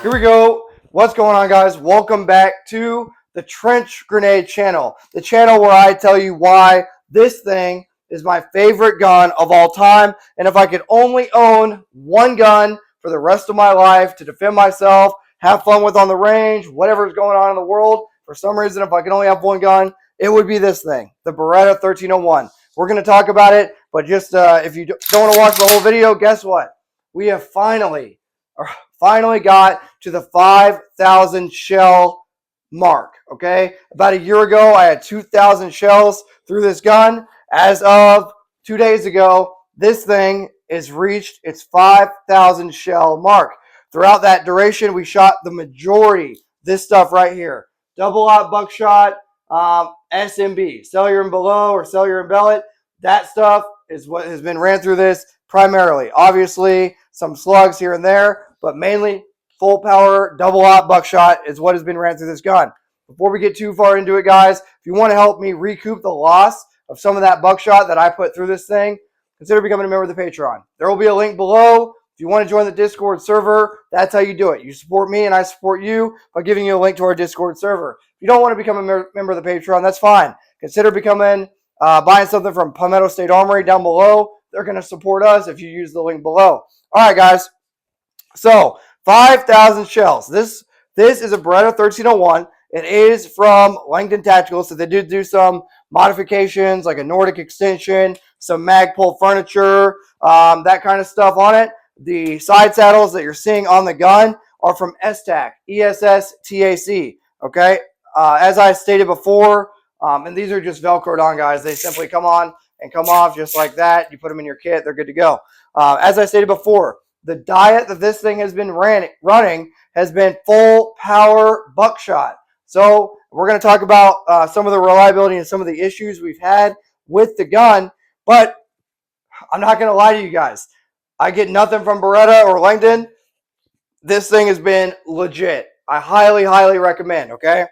Here we go. What's going on, guys? Welcome back to the Trench Grenade channel, the channel where I tell you why this thing is my favorite gun of all time. And if I could only own one gun for the rest of my life to defend myself, have fun with on the range, whatever is going on in the world, for some reason, if I could only have one gun, it would be this thing, the Beretta 1301. We're going to talk about it, but just if you don't want to watch the whole video, guess what? We have finally got to the 5,000 shell mark. Okay, about a year ago I had 2,000 shells through this gun. As of 2 days ago, this thing has reached its 5,000 shell mark. Throughout that duration, we shot the majority, this stuff right here, double aught buckshot, SMB, cellular and below, or cellular and bellet. That stuff is what has been ran through this primarily. Obviously some slugs here and there, but mainly full power double aught buckshot is what has been ran through this gun. Before we get too far into it, guys, if you want to help me recoup the loss of some of that buckshot that I put through this thing, consider becoming a member of the Patreon. There will be a link below. If you want to join the Discord server, that's how you do it. You support me and I support you by giving you a link to our Discord server. If you don't want to become a member of the Patreon, that's fine. Consider becoming, buying something from Palmetto State Armory down below. They're going to support us if you use the link below. All right, guys. So 5,000 shells. This is a Beretta 1301. It is from Langdon Tactical, so they did do some modifications like a Nordic extension, some Magpul furniture, that kind of stuff on it. The side saddles that you're seeing on the gun are from STAC, ESSTAC. Okay, as I stated before, and these are just Velcroed on, guys. They simply come on and come off just like that. You put them in your kit, they're good to go. As I stated before, the diet that this thing has been running has been full power buckshot. So we're going to talk about some of the reliability and some of the issues we've had with the gun. But I'm not going to lie to you guys. I get nothing from Beretta or Langdon. This thing has been legit. I highly, highly recommend, okay?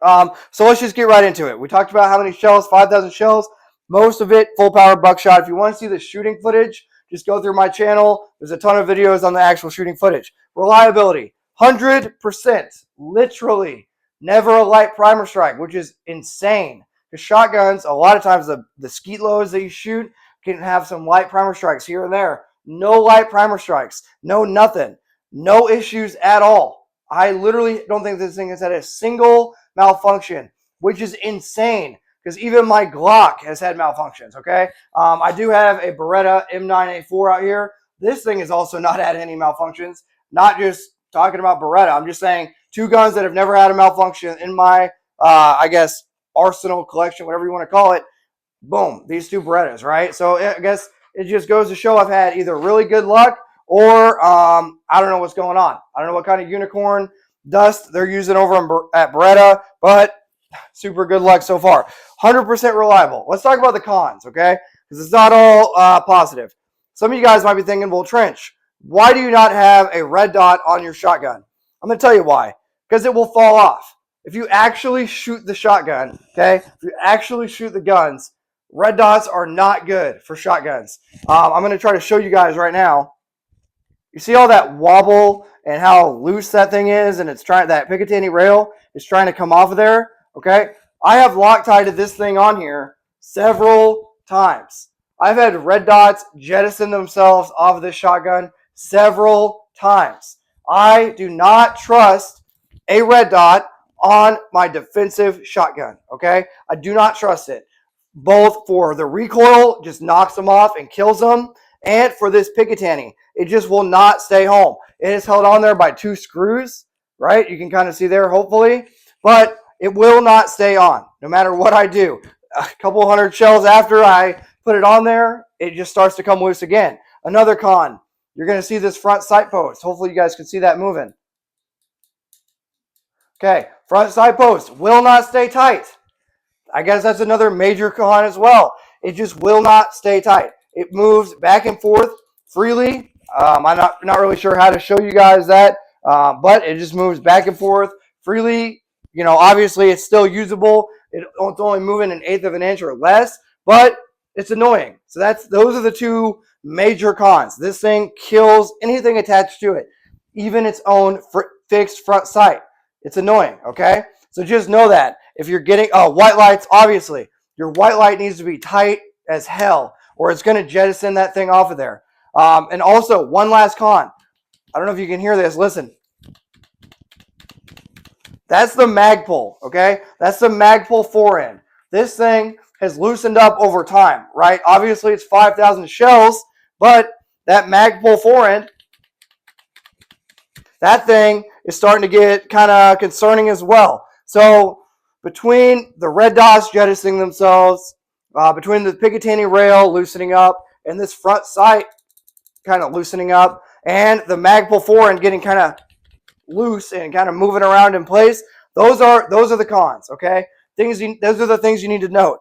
So let's just get right into it. We talked about how many shells, 5,000 shells. Most of it full power buckshot. If you want to see the shooting footage, just go through my channel. There's a ton of videos on the actual shooting footage. Reliability, 100%. Literally, never a light primer strike, which is insane. Because shotguns, a lot of times the skeet loads that you shoot can have some light primer strikes here and there. No light primer strikes. No nothing. No issues at all. I literally don't think this thing has had a single malfunction, which is insane. Because even my Glock has had malfunctions, okay? I do have a Beretta M9A4 out here. This thing has also not had any malfunctions. Not just talking about Beretta. I'm just saying two guns that have never had a malfunction in my, I guess, arsenal collection, whatever you want to call it. Boom, these two Berettas, right? So I guess it just goes to show I've had either really good luck or I don't know what's going on. I don't know what kind of unicorn dust they're using over at Beretta, but super good luck so far. 100% reliable. Let's talk about the cons, okay? Because it's not all positive. Some of you guys might be thinking, well, Trench, why do you not have a red dot on your shotgun? I'm going to tell you why. Because it will fall off. If you actually shoot the shotgun, okay, if you actually shoot the guns, red dots are not good for shotguns. I'm going to try to show you guys right now. You see all that wobble and how loose that thing is, and it's trying, that Picatinny rail is trying to come off of there. Okay, I have Loctited this thing on here several times. I've had red dots jettison themselves off of this shotgun several times. I do not trust a red dot on my defensive shotgun, okay? I do not trust it. Both for the recoil, just knocks them off and kills them, and for this Picatinny, it just will not stay home. It is held on there by two screws, right? You can kind of see there, hopefully, but it will not stay on, no matter what I do. A couple hundred shells after I put it on there, it just starts to come loose again. Another con, you're going to see this front sight post. Hopefully you guys can see that moving. Okay, front sight post will not stay tight. I guess that's another major con as well. It just will not stay tight. It moves back and forth freely. I'm not really sure how to show you guys that, but it just moves back and forth freely. You know, obviously it's still usable. It's only moving 1/8 of an inch or less, but it's annoying. So those are the two major cons. This thing kills anything attached to it. even its own fixed front sight. It's annoying, okay? So just know that. If you're getting, white lights, obviously, your white light needs to be tight as hell, or it's going to jettison that thing off of there. And also, one last con. I don't know if you can hear this. Listen. That's the Magpul, okay? That's the Magpul forend. This thing has loosened up over time, right? Obviously, it's 5,000 shells, but that Magpul forend, that thing is starting to get kind of concerning as well. So between the red dots jettisoning themselves, between the Picatinny rail loosening up, and this front sight kind of loosening up, and the Magpul forend getting kind of loose and kind of moving around in place, those are the cons, okay? Those are the things you need to note.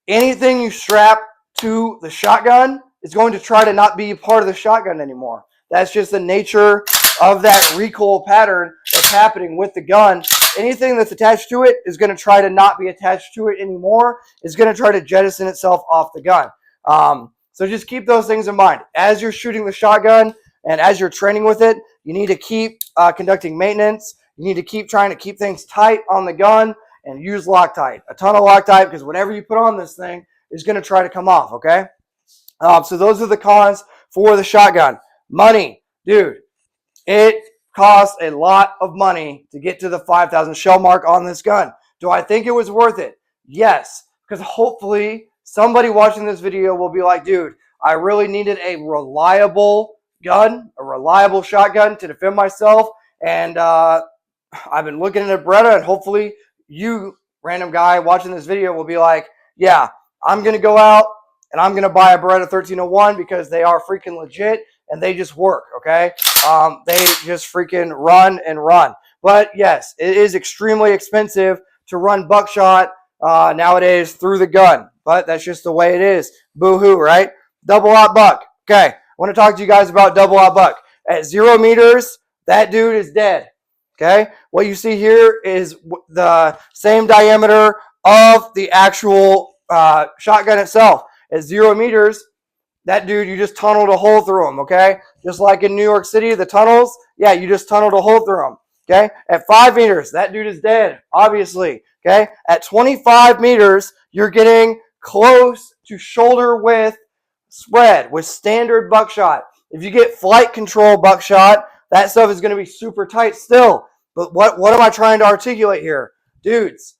Anything you strap to the shotgun is going to try to not be part of the shotgun anymore. That's just the nature of that recoil pattern that's happening with the gun. Anything that's attached to it is going to try to not be attached to it anymore. It's going to try to jettison itself off the gun. So just keep those things in mind. As you're shooting the shotgun and as you're training with it, you need to keep conducting maintenance. You need to keep trying to keep things tight on the gun and use Loctite. A ton of Loctite, because whatever you put on this thing is going to try to come off, okay? So those are the cons for the shotgun. Money. Dude, it costs a lot of money to get to the 5,000 shell mark on this gun. Do I think it was worth it? Yes, because hopefully somebody watching this video will be like, dude, I really needed a reliable gun, a reliable shotgun to defend myself, and I've been looking at Beretta, and hopefully you, random guy watching this video, will be like, yeah, I'm going to go out and I'm going to buy a Beretta 1301 because they are freaking legit and they just work, okay? They just freaking run and run. But yes, it is extremely expensive to run buckshot nowadays through the gun, but that's just the way it is. Boo-hoo, right? Double-aught buck. Okay, I want to talk to you guys about double-aught buck. At 0 meters, that dude is dead. Okay, what you see here is the same diameter of the actual shotgun itself. At 0 meters, that dude, you just tunneled a hole through him, okay? Just like in New York City, the tunnels, yeah, you just tunneled a hole through him, okay? At 5 meters, that dude is dead, obviously, okay? At 25 meters, you're getting close to shoulder width spread with standard buckshot. If you get flight control buckshot, that stuff is going to be super tight still. But what am I trying to articulate here? Dudes,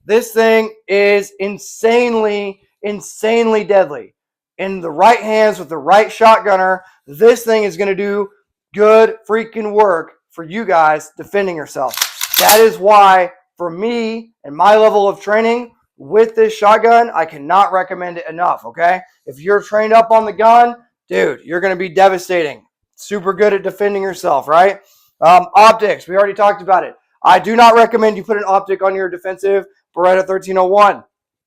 this thing is insanely deadly. In the right hands with the right shotgunner, this thing is going to do good freaking work for you guys defending yourself. That is why, for me and my level of training with this shotgun, I cannot recommend it enough, okay? If you're trained up on the gun, dude, you're going to be devastating. Super good at defending yourself, right? Optics, we already talked about it. I do not recommend you put an optic on your defensive Beretta 1301.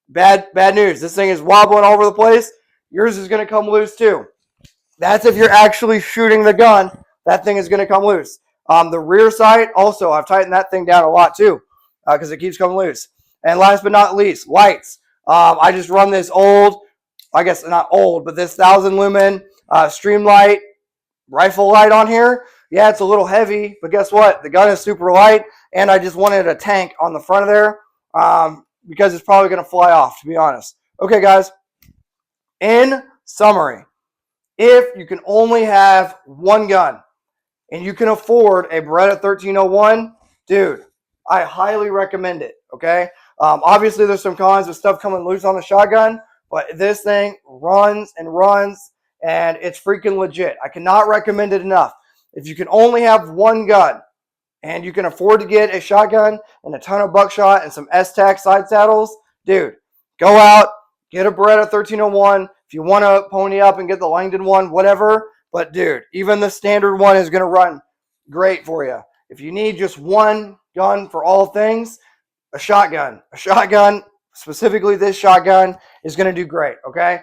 Bad news. This thing is wobbling all over the place. Yours is going to come loose too. That's if you're actually shooting the gun. That thing is going to come loose. The rear sight, also, I've tightened that thing down a lot too because it keeps coming loose. And last but not least, lights. I just run this old, I guess not old, but this 1,000 lumen Streamlight rifle light on here. Yeah, it's a little heavy, but guess what? The gun is super light, and I just wanted a tank on the front of there because it's probably going to fly off, to be honest. Okay, guys. In summary, if you can only have one gun and you can afford a Beretta 1301, dude, I highly recommend it, okay? Obviously, there's some cons with stuff coming loose on the shotgun, but this thing runs and runs, and it's freaking legit. I cannot recommend it enough. If you can only have one gun and you can afford to get a shotgun and a ton of buckshot and some S-Tac side saddles, dude, go out, get a Beretta 1301. If you want to pony up and get the Langdon one, whatever. But, dude, even the standard one is going to run great for you. If you need just one gun for all things, a shotgun, specifically this shotgun, is going to do great, okay?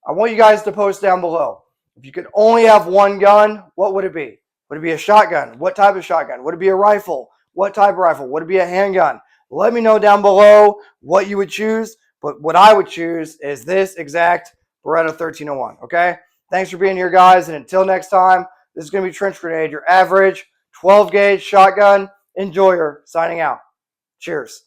I want you guys to post down below. If you could only have one gun, what would it be? Would it be a shotgun? What type of shotgun? Would it be a rifle? What type of rifle? Would it be a handgun? Let me know down below what you would choose. But what I would choose is this exact Beretta 1301, okay? Thanks for being here, guys. And until next time, this is going to be Trench Grenade, your average 12 gauge shotgun enjoyer signing out. Cheers.